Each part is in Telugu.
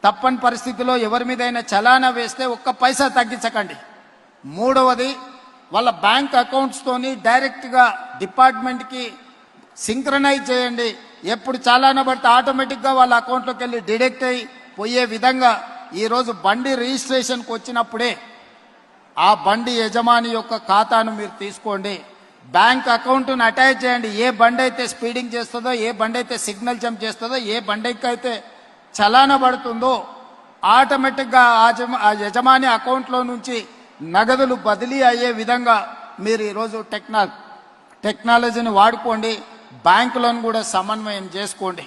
తప్పని పరిస్థితిలో ఎవరి మీదైనా చలానా వేస్తే ఒక్క పైసా తగ్గించకండి. మూడవది, వాళ్ళ బ్యాంక్ అకౌంట్స్ తోని డైరెక్ట్ గా డిపార్ట్మెంట్ కి సింక్రనైజ్ చేయండి. ఎప్పుడు చలానా పడితే ఆటోమేటిక్ గా వాళ్ళ అకౌంట్ లోకి వెళ్ళి డిడక్ట్ అయ్యి పోయే విధంగా ఈ రోజు బండి రిజిస్ట్రేషన్ కు వచ్చినప్పుడే ఆ బండి యజమాని యొక్క ఖాతాను మీరు తీసుకోండి. బ్యాంక్ అకౌంట్ను అటాచ్ చేయండి. ఏ బండి అయితే స్పీడింగ్ చేస్తుందో, ఏ బండి అయితే సిగ్నల్ జంప్ చేస్తుందో, ఏ బండికి అయితే చలానా పడుతుందో ఆటోమేటిక్గా ఆ యజమాని అకౌంట్లో నుంచి నగదులు బదిలీ అయ్యే విధంగా మీరు ఈరోజు టెక్నాలజీని వాడుకోండి. బ్యాంకులను కూడా సమన్వయం చేసుకోండి.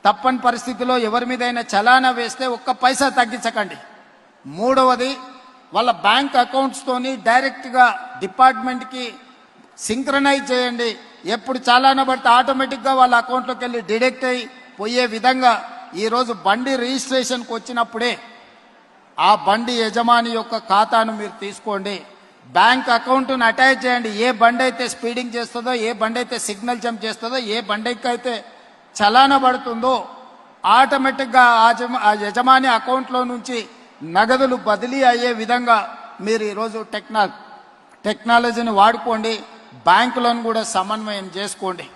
తప్పని పరిస్థితిలో ఎవరి మీదైనా చలానా వేస్తే ఒక్క పైసా తగ్గించకండి. మూడవది, వాళ్ళ బ్యాంక్ అకౌంట్స్ తోని డైరెక్ట్ గా డిపార్ట్మెంట్ కి సింక్రనైజ్ చేయండి. ఎప్పుడు చలానా పడితే ఆటోమేటిక్ గా వాళ్ళ అకౌంట్ లోకి వెళ్ళి డిడక్ట్ అయ్యి పోయే విధంగా ఈ రోజు బండి రిజిస్ట్రేషన్ కు వచ్చినప్పుడే ఆ బండి యజమాని యొక్క ఖాతాను మీరు తీసుకోండి. బ్యాంక్ అకౌంట్ను అటాచ్ చేయండి. ఏ బండి అయితే స్పీడింగ్ చేస్తుందో, ఏ బండి అయితే సిగ్నల్ జంప్ చేస్తుందో, ఏ బండికి అయితే చలానా పడుతుందో ఆటోమేటిక్గా ఆ యజమాని అకౌంట్లో నుంచి నగదులు బదిలీ అయ్యే విధంగా మీరు ఈరోజు టెక్నాలజీని వాడుకోండి. బ్యాంకులను కూడా సమన్వయం చేసుకోండి.